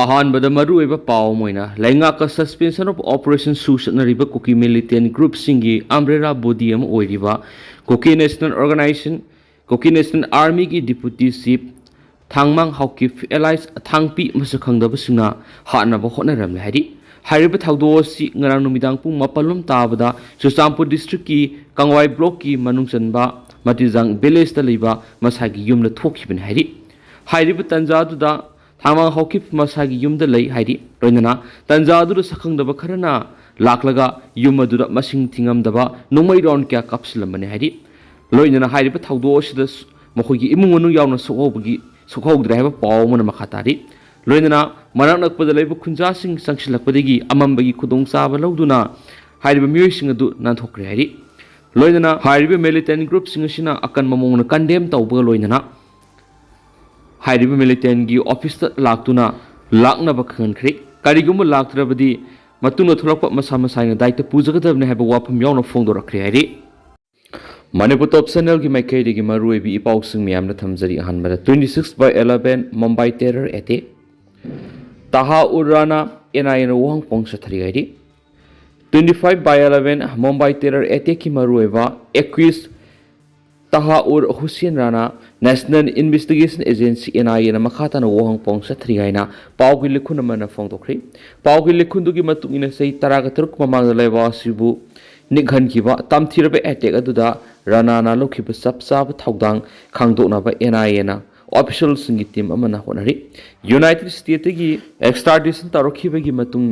ꯑꯍꯥꯟꯕꯗ ꯃꯔꯨꯑꯣꯏꯕ ꯄꯥꯎ ꯑꯃ ꯂꯩꯉꯥꯛꯀ ꯁꯁꯄꯦꯟꯁꯟ ꯑꯣꯐ ꯑꯣꯄꯔꯦꯁꯟ ꯁꯨ ꯆꯠꯅꯔꯤꯕ ꯀꯨꯀꯤ ꯃꯤꯂꯤꯇꯦꯟ ꯒ꯭ꯔꯨꯞꯁꯤꯡꯒꯤ ꯑꯝꯕ꯭ꯔꯦꯂꯥ ꯕꯣꯗꯤ ꯑꯃ ꯑꯣꯏꯔꯤꯕ ꯀꯨꯀꯤ ꯅꯦꯁꯅꯦꯜ ꯑꯣꯔꯒꯅꯥꯏꯖꯦꯁꯟ ꯀꯨꯀꯤ ꯅꯦꯁꯅꯦꯜ ꯑꯥꯔꯃꯤꯒꯤ ꯗꯤꯄꯨꯇꯤ ꯆꯤꯐ ꯊꯥꯡꯃꯥꯡ ꯍꯥꯎꯀꯤꯞ ꯑꯦꯂꯥꯏꯁ ꯑꯊꯥꯡꯄꯤ ꯃꯁꯛ ꯈꯪꯗꯕꯁꯤꯡꯅ ꯍꯥꯠꯅꯕ ꯍꯣꯠꯅꯔꯝꯂꯦ ꯍꯥꯏꯔꯤꯕ ꯊꯧꯗꯣꯛ ꯑꯁꯤ ꯉꯔꯥꯡ ꯅꯨꯃꯤꯗꯥꯡ ꯄꯨꯡ 7 ꯇꯥꯕꯗ ꯆꯨꯔꯆꯥꯟꯄꯨꯔ ꯗꯤꯁꯇ꯭ꯔꯤꯛꯀꯤ ꯀꯪꯋꯥꯏ ꯕ꯭ꯂꯣꯛꯀꯤ ꯃꯅꯨꯡ ꯆꯟꯕ ꯃꯇꯤꯖꯥꯡ ꯚꯤꯂꯦꯖꯇ ꯂꯩꯕ ꯃꯁꯥꯒꯤ ꯌꯨꯝꯗ ꯊꯣꯛꯈꯤꯕꯅꯤ ꯍꯥꯏꯔꯤꯕ ꯇꯟꯖꯥꯗꯨꯗ ꯊꯥꯡꯃꯥꯡ ꯍꯥꯎꯀꯤꯞ ꯃꯁꯥꯒꯤ ꯌꯨꯝꯗ ꯂꯩ ꯂꯣꯏꯅꯅ ꯇꯟꯖꯥꯗꯨꯗ ꯁꯛꯈꯪꯗꯕ ꯈꯔꯅ ꯂꯥꯛꯂꯒ ꯌꯨꯝ ꯑꯗꯨꯗ ꯃꯁꯤꯡ ꯊꯤꯉꯝꯗꯕ ꯅꯣꯡꯃꯩ ꯔꯥꯎꯟ ꯀꯌꯥ ꯀꯥꯞꯁꯤꯜꯂꯝꯕꯅꯤ ꯂꯣꯏꯅꯅ ꯍꯥꯏꯔꯤꯕ ꯊꯧꯗꯣꯛ ꯑꯁꯤꯗ ꯃꯈꯣꯏꯒꯤ ꯏꯃꯨꯡ ꯃꯅꯨꯡ ꯌꯥꯎꯅ ꯁꯣꯛꯍꯧꯗ꯭ꯔꯦ ꯍꯥꯏꯕ ꯄꯥꯎ ꯑꯃꯅ ꯃꯈꯥ ꯇꯥꯔꯤ ꯂꯣꯏꯅꯅ ꯃꯅꯥꯛ ꯅꯛꯄꯗ ꯂꯩꯕ ꯈꯨꯟꯖꯥꯁꯤꯡ ꯆꯪꯁꯤꯜꯂꯛꯄꯗꯒꯤ ꯑꯃꯝꯕꯒꯤ ꯈꯨꯗꯣꯡꯆꯥꯕ ꯂꯧꯗꯨꯅ ꯍꯥꯏꯔꯤꯕ ꯃꯤꯑꯣꯏꯁꯤꯡ ꯑꯗꯨ ꯅꯥꯟꯊꯣꯛꯈ꯭ꯔꯦ ꯂꯣꯏꯅꯅ ꯍꯥꯏꯔꯤꯕ ꯃꯤꯂꯤꯇꯦꯟ ꯒ꯭ꯔꯨꯞꯁꯤꯡ ꯑꯁꯤꯅ ꯑꯀꯟꯕ ꯃꯑꯣꯡꯗ ꯀꯟꯗꯦꯝ ꯇꯧꯕꯒ ꯂꯣꯏꯅꯅ ꯍꯥꯏꯔꯤꯕ ꯃꯤꯂꯤꯇꯦꯟꯒꯤ ꯑꯣꯐꯤꯁꯇ ꯂꯥꯛꯇꯨꯅ ꯂꯥꯛꯅꯕ ꯈꯪꯍꯟꯈ꯭ꯔꯦ ꯀꯔꯤꯒꯨꯝꯕ ꯂꯥꯛꯇ꯭ꯔꯕꯗꯤ ꯃꯇꯨꯡꯗ ꯊꯣꯛꯂꯛꯄ ꯃꯁꯥ ꯃꯁꯥꯒꯤ ꯗꯥꯏꯇ ꯄꯨꯖꯒꯗꯕꯅꯤ ꯍꯥꯏꯕ ꯋꯥꯐꯝ ꯌꯥꯎꯅ ꯐꯣꯡꯗꯣꯔꯛꯈ꯭ꯔꯦ ꯃꯅꯤꯄꯨꯔ ꯇꯣꯞ ꯆꯦꯅꯦꯜꯒꯤ ꯃꯥꯏꯀꯩꯗꯒꯤ ꯃꯔꯨꯑꯣꯏꯕ ꯏꯄꯥꯎꯁꯤꯡ ꯃꯌꯥꯝꯅ ꯊꯝꯖꯔꯤ ꯑꯍꯥꯟꯕꯗ 26/11 ꯃꯨꯝꯕꯥꯏ ꯇꯦꯔꯔ ꯑꯦꯇꯦꯛ ꯇꯍꯥ ꯎꯔ ꯔꯥꯅꯥ NIAꯅ ꯋꯥꯍꯪꯄꯥꯎ ꯆꯠꯊꯔꯤ 25/11 ꯃꯨꯝꯕꯥꯏ ꯇꯦꯔꯔ ꯑꯦꯇꯦꯛꯀꯤ ꯃꯔꯨꯑꯣꯏꯕ ꯑꯦꯛꯌꯨꯏꯁ ꯇꯍꯥ ꯎꯔ ꯍꯨꯁꯦꯟ ꯔꯥꯅꯥ ꯅꯦꯁꯅꯦꯜ ꯏꯟꯚꯦꯁꯇꯤꯒꯦꯁꯟ ꯑꯦꯖꯦꯟꯁꯤ NIAꯅ ꯃꯈꯥ ꯇꯥꯅ ꯋꯥꯍꯪꯄꯥꯎ ꯆꯠꯊꯔꯤ ꯍꯥꯏꯅ ꯄꯥꯎꯒꯤ ꯂꯤꯈꯨꯟ ꯑꯃꯅ ꯐꯣꯡꯗꯣꯛꯈ꯭ꯔꯦ ꯄꯥꯎꯒꯤ ꯂꯤꯈꯨꯟꯗꯨꯒꯤ ꯃꯇꯨꯡ ꯏꯟꯅ ꯆꯍꯤ 13 ꯃꯃꯥꯡꯗ ꯂꯩꯕꯥꯛ ꯑꯁꯤꯕꯨ ꯅꯤꯛꯍꯟꯈꯤꯕ ꯇꯝꯊꯤꯔꯕ ꯑꯦꯇꯦꯛ ꯑꯗꯨꯗ ꯔꯥꯅꯥꯅ ꯂꯧꯈꯤꯕ ꯆꯞ ꯆꯥꯕ ꯊꯧꯗꯥꯡ ꯈꯪꯗꯣꯛꯅꯕ NIAꯅ ꯑꯣꯐꯤꯁꯤꯌꯦꯜꯁꯤꯡꯒꯤ ꯇꯤꯝ ꯑꯃꯅ ꯍꯣꯠꯅꯔꯤ ꯌꯨꯅꯥꯏꯇꯦꯗ ꯁ꯭ꯇꯦꯠꯇꯒꯤ ꯑꯦꯛꯁꯇ꯭ꯔꯥꯗꯤꯁꯟ ꯇꯧꯔꯛꯈꯤꯕꯒꯤ ꯃꯇꯨꯡ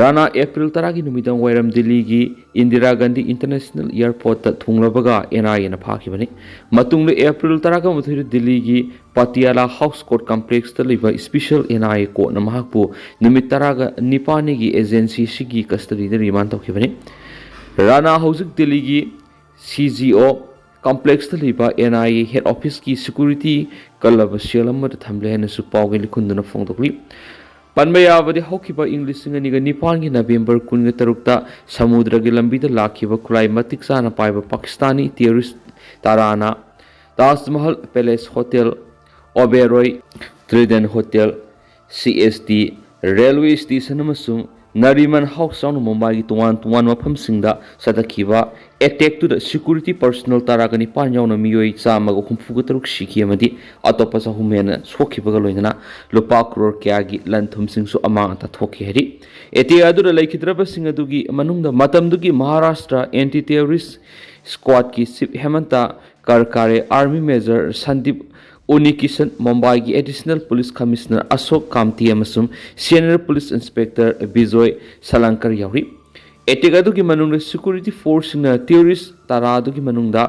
ꯔꯥꯅꯥ ꯑꯦꯄ꯭ꯔꯤल 10ꯒꯤ ꯅꯨꯃꯤꯗꯥꯡ ꯋꯥꯏꯔꯝ ꯗꯤꯜꯂꯤꯒꯤ ꯏꯟꯗꯤꯔꯥ ꯒꯥꯟꯙꯤ ꯏꯟꯇꯔꯅꯦꯁꯅꯦꯜ ꯏꯌꯔꯄꯣꯔꯠꯇ ꯊꯨꯡꯂꯕꯒ NIAꯅ ꯐꯥꯈꯤꯕꯅꯤ ꯃꯇꯨꯡꯗ ꯑꯦꯄ꯭ꯔꯤल 13 ꯗꯤꯜꯂꯤꯒꯤ ꯄꯇꯤꯌꯥꯂꯥ ꯍꯥꯎꯁ ꯀꯣꯔꯠ ꯀꯝꯄ꯭ꯂꯦꯛꯁꯇ ꯂꯩꯕ ꯁ꯭ꯄꯦꯁꯤꯌꯦꯜ NIA ꯀꯣꯔꯠꯅ ꯃꯍꯥꯛꯄꯨ ꯅꯨꯃꯤꯠ 19ꯒꯤ ꯑꯦꯖꯦꯟꯁꯤꯁꯤꯒꯤ ꯀꯁꯇꯗꯤꯗ ꯔꯤꯃꯥꯟ ꯇꯧꯈꯤꯕꯅꯤ ꯔꯥꯅꯥ ꯍꯧꯖꯤꯛ ꯗꯤꯜꯂꯤꯒꯤ CGO ꯀꯝꯄ꯭ꯂꯦꯛꯁꯇ ꯂꯩꯕ NIA ꯍꯦꯗ ꯑꯣꯐꯤꯁꯀꯤ ꯁꯦꯀ꯭ꯌꯨꯔꯤꯇꯤ ꯀꯜꯂꯕ ꯁꯦꯜ ꯑꯃꯗ ꯊꯝꯂꯦ ꯍꯥꯏꯅꯁꯨ ꯄꯥꯎꯒꯤ ꯂꯤꯈꯨꯟꯗꯨꯅ ꯐꯣꯡꯗꯣꯛꯂꯤ ꯄꯟꯕ ꯌꯥꯕꯗꯤ ꯍꯧꯈꯤꯕ ꯏꯪ 2009ꯒꯤ ꯅꯕꯦꯝꯕꯔ 13ꯇ ꯁꯃꯨꯗ꯭ꯔꯒꯤ ꯂꯝꯕꯤꯗ ꯂꯥꯛꯈꯤꯕ ꯈꯨꯠꯂꯥꯏ ꯃꯇꯤꯛ ꯆꯥꯅ ꯄꯥꯏꯕ ꯄꯥꯀꯤꯁꯇꯥꯅꯤ ꯇꯦꯔꯣꯔꯤꯁꯠ ꯇꯔꯥꯅ Taj Mahal palace hotel Oberoi Trident hotel CST railway station ꯑꯃꯁꯨꯡ ꯅꯔꯤꯃꯟ ꯍꯥꯎꯁ ꯌꯥꯎꯅ ꯃꯨꯝꯕꯥꯏꯒꯤ ꯇꯣꯉꯥꯟ ꯇꯣꯉꯥꯟꯕ ꯃꯐꯝꯁꯤꯡꯗ ꯆꯠꯊꯈꯤꯕ ꯑꯦꯇꯦꯛꯇꯨꯗ ꯁꯦꯀ꯭ꯌꯨꯔꯤꯇꯤ ꯄꯔꯁꯣꯅꯦꯜ 19 ꯌꯥꯎꯅ ꯃꯤꯑꯣꯏ 163 ꯁꯤꯈꯤ ꯑꯃꯗꯤ ꯑꯇꯣꯞꯄ 6 ꯍꯦꯟꯅ ꯁꯣꯛꯈꯤꯕꯒ ꯂꯣꯏꯅꯅ ꯂꯨꯄꯥ ꯀ꯭ꯔꯣꯔ ꯀꯌꯥꯒꯤ ꯂꯟ ꯊꯨꯝꯁꯤꯡꯁꯨ ꯑꯃꯥꯡ ꯑꯇꯥ ꯊꯣꯛꯈꯤ ꯑꯦꯇꯦꯛ ꯑꯗꯨꯗ ꯂꯩꯈꯤꯗ꯭ꯔꯕꯁꯤꯡ ꯑꯗꯨꯒꯤ ꯃꯅꯨꯡꯗ ꯃꯇꯝꯗꯨꯒꯤ ꯃꯍꯥꯔꯥꯁꯇ꯭ꯔ ꯑꯦꯟꯇꯤ ꯇꯦꯔꯣꯔꯤꯁꯠ ꯁ꯭ꯀ꯭ꯋꯥꯗꯀꯤ chief Hemant Karkare army major Sandeep Unnikrishnan ꯃꯨꯝꯕꯥꯏꯒꯤ additional police commissioner Ashok Kamte ꯑꯃꯁꯨꯡ senior police inspector Vijay Salaskar ꯌꯥꯎꯔꯤ ꯑꯦꯇꯦꯛ ꯑꯗꯨꯒꯤ ꯃꯅꯨꯡꯗ ꯁꯦꯀ꯭ꯌꯨꯔꯤꯇꯤ ꯐꯣꯔꯁꯁꯤꯡꯅ ꯇꯦꯔꯣꯔꯤꯁꯠ 10 ꯑꯗꯨꯒꯤ ꯃꯅꯨꯡꯗ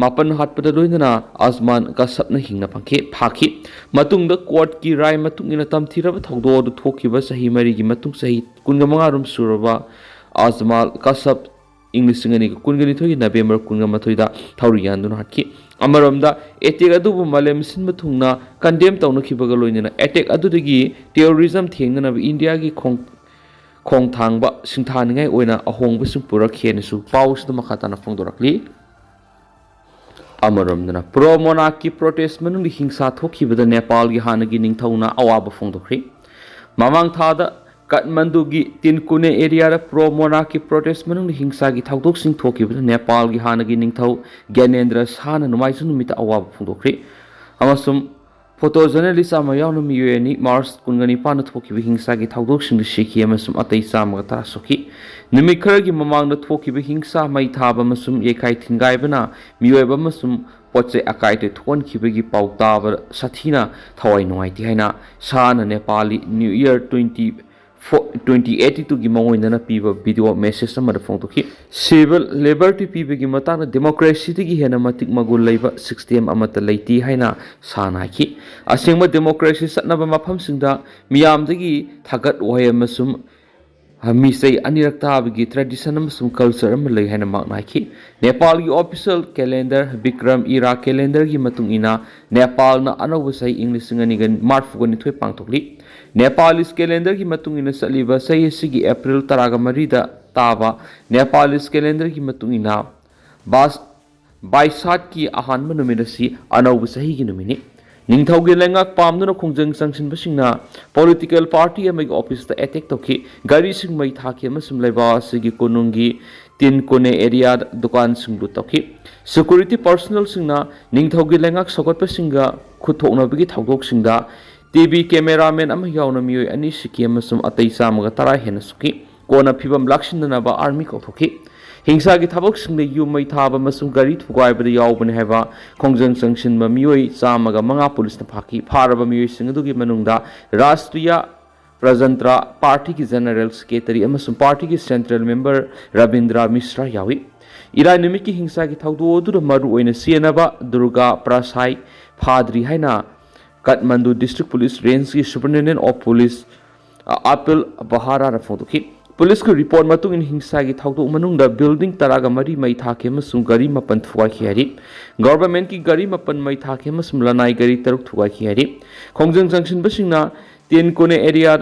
ꯃꯥꯄꯟ ꯍꯥꯠꯄꯗ ꯂꯣꯏꯅꯅ ꯑꯖꯃꯥꯟ ꯀꯁꯕꯅ ꯍꯤꯡꯅ ꯐꯥꯈꯤ ꯃꯇꯨꯡꯗ ꯀꯣꯔꯠꯀꯤ ꯔꯥꯏ ꯃꯇꯨꯡ ꯏꯟꯅ ꯇꯝꯊꯤꯔꯕ ꯊꯧꯗꯣꯛ ꯑꯗꯨ ꯊꯣꯛꯈꯤꯕ ꯆꯍꯤ 4ꯒꯤ ꯃꯇꯨꯡ ꯆꯍꯤ 15 ꯁꯨꯔꯕ ꯑꯖꯃꯥꯜ ꯀꯁꯕ ꯏꯪ 2022ꯒꯤ ꯅꯕꯦꯝꯕꯔ 11ꯗ ꯊꯧꯔꯤ ꯌꯥꯟꯗꯨꯅ ꯍꯥꯠꯈꯤ ꯑꯃꯔꯣꯝꯗ ꯑꯦꯇꯦꯛ ꯑꯗꯨꯕꯨ ꯃꯥꯂꯦꯝ ꯁꯤꯟꯕ ꯊꯨꯡꯅ ꯀꯟꯗꯦꯝ ꯇꯧꯅꯈꯤꯕꯒ ꯂꯣꯏꯅꯅ ꯑꯦꯇꯦꯛ ꯑꯗꯨꯗꯒꯤ ꯇꯦꯔꯣꯔꯤꯖꯝ ꯊꯦꯡꯅꯅꯕ ꯏꯟꯗꯤꯌꯥꯒꯤ ꯈꯣꯡꯊꯥꯡꯕ ꯁꯤꯡꯊꯥꯅꯤꯡꯉꯥꯏ ꯑꯣꯏꯅ ꯑꯍꯣꯡꯕꯁꯤꯡ ꯄꯨꯔꯛꯈꯤ ꯍꯥꯏꯅꯁꯨ ꯄꯥꯎꯁꯤꯗ ꯃꯈꯥ ꯇꯥꯅ ꯐꯣꯡꯗꯣꯔꯛꯂꯤ ꯑꯃꯔꯣꯝꯗꯅ ꯄ꯭ꯔꯣ ꯃꯣꯅꯥꯔꯀꯤ ꯄ꯭ꯔꯣꯇꯦꯁꯠ ꯃꯅꯨꯡꯗ ꯍꯤꯡꯁꯥ ꯊꯣꯛꯈꯤꯕꯗ ꯅꯦꯄꯥꯜꯒꯤ ꯍꯥꯟꯅꯒꯤ ꯅꯤꯡꯊꯧꯅ ꯑꯋꯥꯕ ꯐꯣꯡꯗꯣꯛꯈ꯭ꯔꯦ ꯃꯃꯥꯡ ꯊꯥꯗ ꯀꯠꯃꯟꯗꯨꯒꯤ ꯇꯤꯟꯀꯨꯅꯦ ꯑꯦꯔꯤꯌꯥꯗ ꯄ꯭ꯔꯣ ꯃꯣꯅꯥꯔꯀꯤ ꯄ꯭ꯔꯣꯇꯦꯁꯠ ꯃꯅꯨꯡꯗ ꯍꯤꯡꯁꯥꯒꯤ ꯊꯧꯗꯣꯛꯁꯤꯡ ꯊꯣꯛꯈꯤꯕꯗ ꯅꯦꯄꯥꯜꯒꯤ ꯍꯥꯟꯅꯒꯤ ꯅꯤꯡꯊꯧ ꯒ꯭ꯌꯥꯅꯦꯟꯗ꯭ꯔ ꯁꯥꯍꯅ ꯅꯣꯡꯃꯥꯏꯖꯤꯡ ꯅꯨꯃꯤꯠꯇ ꯑꯋꯥꯕ ꯐꯣꯡꯗꯣꯛꯈ꯭ꯔꯦ ꯑꯃꯁꯨꯡ ꯐꯣꯇꯣ ꯖꯔꯅꯦꯂꯤꯁꯠ ꯑꯃ ꯌꯥꯎꯅ ꯃꯤꯑꯣꯏ 2 ꯃꯥꯔꯆ 19ꯗ ꯊꯣꯛꯈꯤꯕ ꯍꯤꯡꯁꯥꯒꯤ ꯊꯧꯗꯣꯛꯁꯤꯡꯗ ꯁꯤꯈꯤ ꯑꯃꯁꯨꯡ ꯑꯇꯩ 110 ꯁꯣꯛꯈꯤ ꯅꯨꯃꯤꯠ ꯈꯔꯒꯤ ꯃꯃꯥꯡꯗ ꯊꯣꯛꯈꯤꯕ ꯍꯤꯡꯁꯥ ꯃꯩ ꯊꯥꯕ ꯑꯃꯁꯨꯡ ꯌꯩꯈꯥꯏ ꯊꯤꯟꯒꯥꯏꯕꯅ ꯃꯤꯑꯣꯏꯕ ꯑꯃꯁꯨꯡ ꯄꯣꯠꯆꯩ ꯑꯀꯥꯏ ꯊꯣꯛꯍꯟꯈꯤꯕꯒꯤ ꯄꯥꯎ ꯇꯥꯕꯗ ꯁꯥꯊꯤꯅ ꯊꯋꯥꯏ ꯅꯨꯡꯉꯥꯏꯇꯦ ꯍꯥꯏꯅ ꯁꯥꯍꯅ ꯅꯦꯄꯥꯂꯤ ꯅ꯭ꯌꯨ ꯏꯌꯔ 2082ꯒꯤ ꯃꯉꯣꯏꯅꯅ ꯄꯤꯕ ꯚꯤꯗꯤꯑꯣ ꯃꯦꯁꯦꯖ ꯑꯃꯗ ꯐꯣꯡꯗꯣꯛꯈꯤ ꯁꯤꯚꯤꯜ ꯂꯤꯕꯔꯇꯤ ꯄꯤꯕꯒꯤ ꯃꯇꯥꯡꯗ ꯗꯦꯃꯣꯀ꯭ꯔꯦꯁꯤꯗꯒꯤ ꯍꯦꯟꯅ ꯃꯇꯤꯛ ꯃꯒꯨꯟ ꯂꯩꯕ ꯁꯤꯁꯇꯦꯝ ꯑꯃꯠꯇ ꯂꯩꯇꯦ ꯍꯥꯏꯅ ꯁꯥꯍꯅ ꯍꯥꯏꯈꯤ ꯑꯁꯦꯡꯕ ꯗꯦꯃꯣꯀ꯭ꯔꯦꯁꯤ ꯆꯠꯅꯕ ꯃꯐꯝꯁꯤꯡꯗ ꯃꯤꯌꯥꯝꯗꯒꯤ ꯊꯥꯒꯠ ꯋꯥꯍꯩ ꯑꯃꯁꯨꯡ ꯃꯤꯆꯩ ꯑꯅꯤꯔꯛ ꯇꯥꯕꯒꯤ ꯇ꯭ꯔꯦꯗꯤꯁꯟ ꯑꯃꯁꯨꯡ ꯀꯜꯆꯔ ꯑꯃ ꯂꯩ ꯍꯥꯏꯅ ꯃꯍꯥꯛꯅ ꯍꯥꯏꯈꯤ ꯅꯦꯄꯥꯜꯒꯤ ꯑꯣꯐꯤꯁꯤꯌꯦꯜ ꯀꯦꯂꯦꯟꯗꯔ ꯕꯤꯀ꯭ꯔꯝ ꯏꯔꯥ ꯀꯦꯂꯦꯟꯗꯔꯒꯤ ꯃꯇꯨꯡ ꯏꯟꯅ ꯅꯦꯄꯥꯜꯅ ꯑꯅꯧꯕ ꯆꯍꯤ ꯏꯪ 2022 ꯄꯥꯡꯊꯣꯛꯂꯤ ꯅꯦꯄꯥꯂꯤꯁ ꯀꯦꯂꯦꯟꯗꯔꯒꯤ ꯃꯇꯨꯡ ꯏꯟꯅ ꯆꯠꯂꯤꯕ ꯆꯍꯤ ꯑꯁꯤꯒꯤ ꯑꯦꯄ꯭ꯔꯤल 13ꯗ ꯇꯥꯕ ꯅꯦꯄꯥꯂꯤꯁ ꯀꯦꯂꯦꯟꯗꯔꯒꯤ ꯃꯇꯨꯡ ꯏꯟꯅ ꯕꯥꯏꯁꯥꯠꯀꯤ ꯑꯍꯥꯟꯕ ꯅꯨꯃꯤꯠ ꯑꯁꯤ ꯑꯅꯧꯕ ꯆꯍꯤꯒꯤ ꯅꯨꯃꯤꯠꯅꯤ Ningthaugi lengak pamduna khongjang changsinbasingna political party amagi office ta attack toki gari sing mai thaki amasum laiba asigi konungi tin kone area dukan singlu toki security personnel singna ningthaugi lengak sokotpasinga khuthoknabagi thawdok singda TV cameraman ama yauna miyoi ani siki amasum atai chamaga tara hena suki kona phibam lakshindanaba army kokhoki हिंसा की थबक यूमई थाब गरी थुगाइबद यावबने हैबा खोंजंग संगसिनबा मियोई चामगा मंगा police फाकी फारबा मियोई राष्ट्रीय प्रजंत्र party की general secretary party की central member Ravindra Mishra यावी इराय निमित की हिंसा की थौदो मरु ओइना सेनबा दुर्गा प्रसाई फाद्री हैना काठमांडू डिस्ट्रिक्ट पुलिस रेंज की सुपरिटेंडेंट ऑफ पुलिस आपिल बहारा फोदोखी पुलिस की रिपोर्ट मतुंग इन हिंसा की थौदो मनुंगदा बिल्डिंग तरागा मरी मई थाके मसुम गरी मपन थुगाखि हरि गवर्नमेंट की गरी मपन मई थाके मसुम लनाई गरी तरुक थुगाखि हरि खोंजंग जंक्शन बसिंगना Tinkune area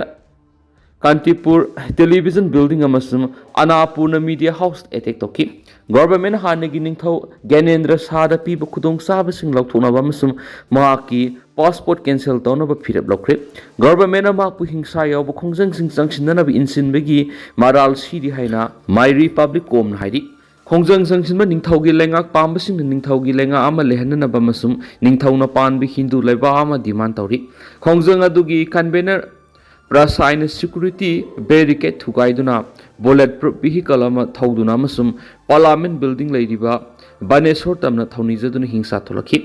Kantipur television building अमसुम अनापूर्ण मीडिया हाउस अटैक तोकी गवर्नमेंट हानगी निंगथौ ज्ञानेंद्र सादा पीब खुदोंग साबसिंग लौथोनबा अमसुम माकी पासपोर्ट कैंसिल तौनब फिरब लौख्रे गवर्नमेंट माकु हिंसा याव खोंजंग सिंग चंगसिननब इनसिनबगी माराल सिरि हाइना माई रिपब्लिक कोम हाइरि खोंजंग संगसिनबा निंगथौगी लेंगाक पामबसिंग निंगथौगी लेंगा अमा लेहननब अमसुम निंगथौना पानबि हिंदू लेबा अमा डिमांड तौरि खोंजंग अदुगी कन्वेनर प्रसाइन सिक्योरिटी बैरिकेड थुगाइदुना बुलेट प्रूफ व्हीकल थौदुना पार्लियामेंट बिल्डिंग लेरिबा बानेश्वर तमना थौनिजदुना हिंसा थोलखि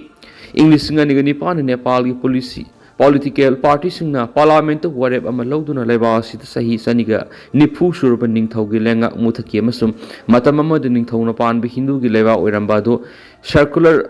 इंग्लिश निपान नेपाल की पॉलिटिकल पार्टी पार्लियामेंट वरेब लौदुना लेबा सही सनिगा निफु सुरब निंगथौगी लेंगा मुथकी निंगथौना पानबि हिंदू की लेबा ओइरंबादो सर्कुलर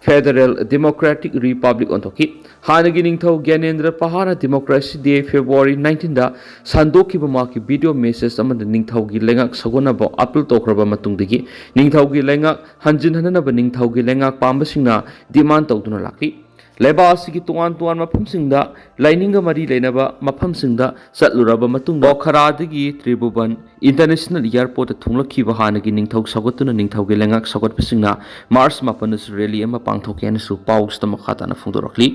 फेडरल डेमोक्रेटिक रिपब्लिक ओंथोकी हानगी निंगथौ ज्ञानेंद्र पहाना डेमोक्रेसी डे फेब्रुआरी 19 दा सांदोखिबा माकी वीडियो मेसेज अमद निंगथौगी लेंगाक सगोनबो अपील तोखरबा मतुंगदगी निंगथौगी लेंगाक हंजिन हननबा निंगथौगी लेंगाक पांबसिंगना डिमांड तौदुना लाखि लेबा की तुआन तुआन मफमसिंगदा लाइनिंग मरी लेनबा मफमसिंगदा चतलुरबा मतुंगदा खरादगी त्रिभुवन इंटरनेशनल एयरपोर्ट थुंगलखिबा हानगी निंगथौ सगोतुना निंगथौगी लेंगाक सगोतपसिंगना मार्च 9 रैली अमा पांगथोकेनसु पाउस तमखाताना फुंदोरखली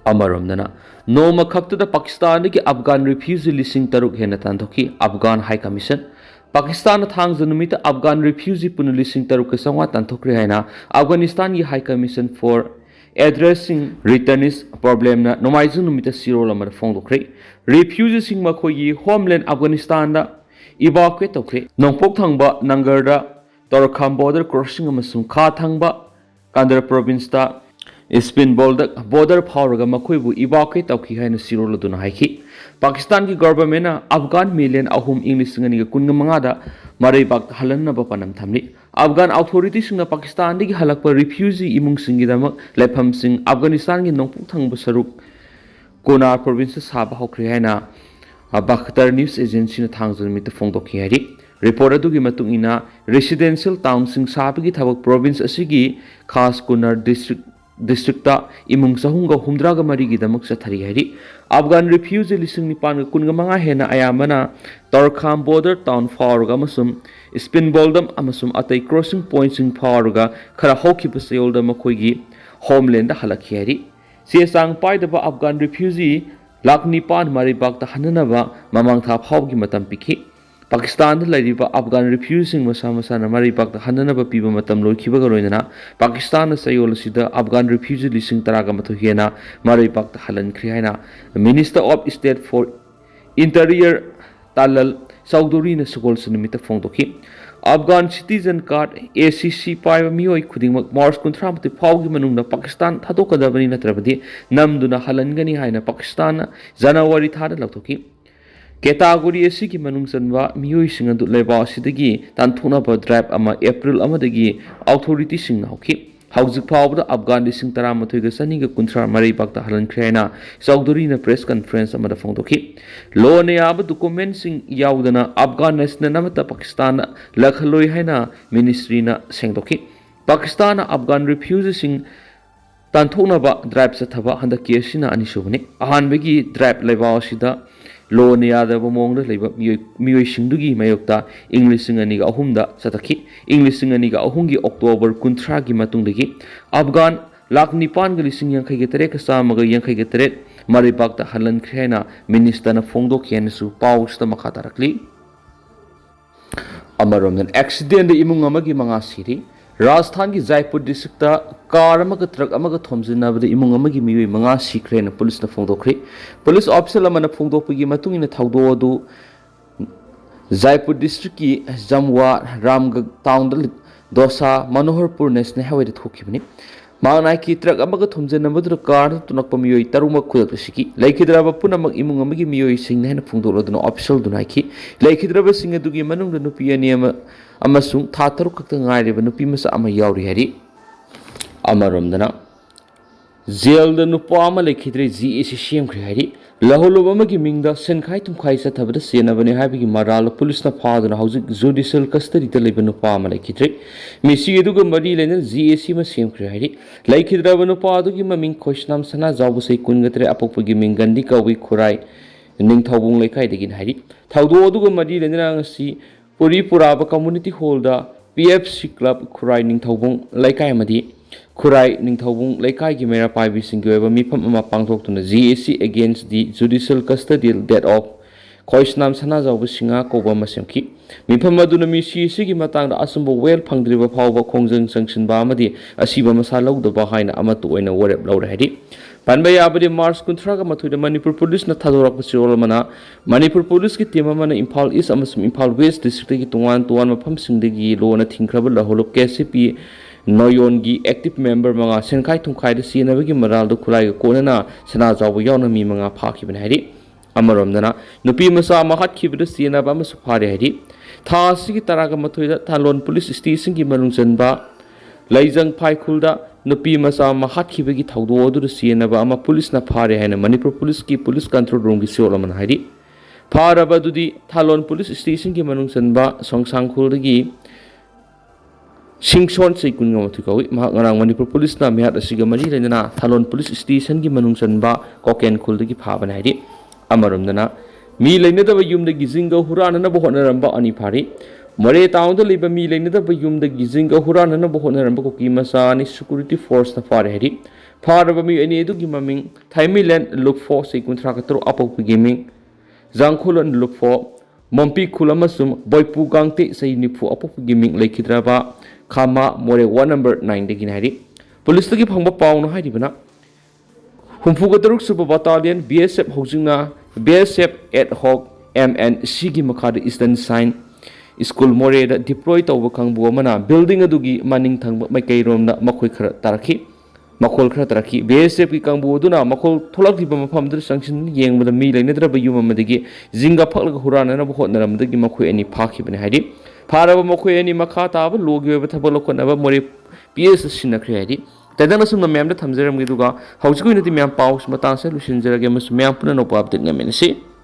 अमरमदना नोमा खक्तदा पाकिस्तान की अफगान रिफ्यूजी लिसिंग तरुक हेना तांथोकी अफगान हाई कमीशन पाकिस्तान थांग नुमित अफगान रिफ्यूजी पुन लिसिंग तरुक संवा तांथोक्रे हैना अफगानिस्तान की high commission for addressing returnees problem ना नोमाइजु नुमित सिरोल अमर फोंदोक्रे रिफ्यूजी सिंग मखोई होमलैंड अफगानिस्तान दा इवाक्वेट तोक्रे नोंपोक थांगबा नंगरदा तोरखाम बॉर्डर क्रॉसिंग अमसुम खा थांगबा कांदर प्रोविंस दा स्पिन बॉर्डर फाउरगा मखोइबु इवाक्वेट तौखि हाइना सिरोल दुना हाइखि पाकिस्तान की गवर्नमेंट अफगान मिलियन अहुम इंग्लिश संगनी कुन मंगादा मरैबाक हलनब पनम थमली अफगान अथॉरिटी सिंग पाकिस्तान की हलक रिफ्यूजी इमुंग सिंगिदमक लेफम सिंग अफगानिस्तान की नोंपुक थंग सरुक कोनार प्रोविंस साब हौख्रे हैना बख्तर न्यूज एजेंसी ने थांगजमित फोंदोखि हाइरि रिपोर्ट अदुगी मतुंग इना रेसिडेंशियल टाउन सिंग साबगी थबक प्रोविंस असिगी खास कोनार डिस्ट्रिक्ट इमुंग सहूंग हुमद्राग मरीगीदमक चथरी हाइरि अफगान रिफ्यूजी लिसिंग निपान कुनगा मंगा हेना अयामना तोरखाम बॉर्डर टाउन फाउरगा मसुम स्पिन बोल्डम अमसुम अतै क्रॉसिंग पॉइंट सिंग फाउरगा खरा हौखिब सेयोल्दा मखोइगी होमलैंड हलखि हाइरि सेसांग पाइदबा अफगान रिफ्यूजी लाख निपान मरीबाक हननबा ममांग था फाउगी मतम पिखि पाकिस्तान लैरिबा अफगान रिफ्यूजी मसा मसा मरीबाक हननबा पीबा मतम लोइखिबगा लोइना पाकिस्तान सयोल सिदा अफगान रिफ्यूजी लिसिंग तरागा मथु हेना मरीबाक हलनख्रि हैना minister of state for interior Talal Chaudhry ने सगोल सनिमित फोंदोखि अफगान सिटीजन कार्ड ACC पाइबा मियोई खुदिंगमक मार्च 19 फाउगी मनुंगदा पाकिस्तान थादोकदबनी नत्रबदि नमदुना हलनगनी हाइना पाकिस्तान जनवरी थादा लौथोखि कैटागोरी की मनुंग चनवा मियोई सिंग अदु लेबा सिदगी तानथोनबा ड्राइव अमा अप्रैल अमदगी अथॉरिटी सिंग हौखि हौजिक फावबदा अफगान लिसिंग 13 सनिग 13 मरीबाक हलनख्रेना चौधरी ने प्रेस कॉन्फ्रेंस अमदा फोंदोखि लोन याब डॉक्यूमेंट सिंग याउदना अफगान नेशनल अमता पाकिस्तान लखलोई हैना मिनिस्ट्री ना सेंगदोखि पाकिस्तान अफगान रिफ्यूजी सिंग तानथोनबा ड्राइव चथबा हंदा केसिना अनिसुबने अहानबगी ड्राइव लेबा सिदा loan Yadav मोंग मियोई सिंदुगी मयोक्ता English सिंगनी अहुमदा चतखि English सिंगनी अहुमगी October 13 की मतुंगदगी अफगान लाख निपान लिसिंग यांखै गे तरेट चामग यांखै गे तरेट मरिबाक हलनख्रे है मिनिस्टर फोंदोखेनसु पाउस मखा तारकली एक्सीडेंट इमुंग मंगा सिरी राजस्थान की जयपुर डिस्ट्रिक्ट कार ट्रक थोमजिनबद इमुंग मियोई मंगा सिख्रेन पुलिस फोंदोख्रे पुलिस ऑफिसर फोंदोपगी थौदो जयपुर डिस्ट्रिक्ट की Jamwa Ramgarh town Dausa Manoharpur national highway थोखिबनी मांगनाय की ट्रक थोमजिनबद कार तुनक मियोई तरुम खुद सिकी लेखिद्रब पुनमक इमुंग मियोई सिंह हेन फोंदोलदुना ऑफिसर दुनाइखी लेखिद्रब सिंह अदुगी मनुंग नुपी अनि अमसुंग था तरुक खक्त ngaireba nupi masa ama yauri hari amaromdana jail da nupa ama lekhidre GAC semkhre hari laholob amagi mingda senkhai tumkhai sathabada senabane haibigi maral police na phaduna hojik judicial custody da leba nupa ama lekhidre misi eduga mari lena GAC ma semkhre hari lekhidraba nupa adugi maming khoisnam sana jabu sei kungatre apopagi mingandi kawi khurai ningthobung lekai degin hari thaudo aduga mari lena ngasi पुरी पुराब community hall दा PFC club Khurai Ningthoubung Leikai मदी खुराई निंगथौबुंग लेकाय की मेरा पाइबी सिंगोएबा मिफम अमा पांगथोक्तुना GAC against the judicial custodial death of खोइसनाम सना जावब सिंगा कोबा मसेमखी मिफम अदुना मिसी सिगी मतांग असुंबो well फंगद्रिबा फावबा खोंजंग संगसिनबा अमदी असिबा मसा लौदबा हाइना अमतु ओइना वरेब लौरे हदि पानबा याबदि मार्च 13 मणिपुर पुलिस न थादोरक सिरोलमना मणिपुर पुलिस की टीम अमना इम्फाल ईस्ट अमसुम इम्फाल वेस्ट डिस्ट्रिक्ट की तुवान मफम सिंगदगी लोना थिंख्रब लहोलब KCP नोयोन की एक्टिव मेंबर मंगा सेनखाई थुंखाई द सीनबगी मराल द खुलाई कोनना सना जाव यावना मी मंगा फाखिबन हरि अमरमदना नुपी मसा महत खिबद सीनबा मसु फारे हरि था सिगी तराग मथुइदा थालोन पुलिस स्टेशन की मनुंग जनबा लैजंग फाइखुलदा नुपी मसा महत्खिबगी थौदो अदुर सीनबा अमा पुलिस न फारे हैन मणिपुर पुलिस की पुलिस कंट्रोल रूम की सिओलमन हाइदि फारबा दुदी थालोन पुलिस स्टेशन की मनुंग जनबा सोंगसांगखुलदगी सिंगसोन सैकुन गमथुकौइ महांगरांग मणिपुर पुलिस न मेहत असिगा मरि लेना थालोन पुलिस स्टेशन की मनुंग जनबा कोकेन खुलदगी फाबन हाइदि अमरमदना मी लेनदब युमदगी जिंगा हुरानना बहोनरंबा अनि फारि मरे टाउन लेब मी लेनदब युमदगी जिंगा हुरानना बहोनरंबा कोकी मसानी सिक्योरिटी फोर्स न फारे हरि फारबा मी अनि एदुगी ममिंग थाइमीलैंड लुक फॉर सेकुंथ्रा कतरो अपोप गेमिंग जांखुलन लुक फॉर मम्पी खुलमसुम बॉयपू गांगते सै निफु अपोप गेमिंग लेखिद्राबा खामा मोरे 1 नंबर 9 दगिन हरि पुलिस तगी फंगबा पाउन हाइदिबना हुमफुगतरुक सुब बटालियन BSF होजिंगना BSF एड हॉक MNC की मखाद Eastern Shine school Moreh deploy तौब खंगबु अमना बिल्डिंग अदुगी मानिंग थंग मैकैरोमना मखोय खर तारखी मखोल खर तारखी BSF की कंबु अदुना मखोल थोलकदिबा मफमदर संगसिन येंगबदा मी लेनद्रब युम अमदगी जिंगा फलग हुरानना बहोनरमदगी मखोय अनि फाखिबने हाइदि फारब मखोय अनि मखा ताब लोगी ओब थबल लोखनबा मोरे PS सिनखरे हाइदि तदन सुम मैम थमजरमगी दुगा हौजिकुइनति मैम पाउस मतांसे लुसिनजरगे मस मैम पुनः नोपा अपडेट ngamensi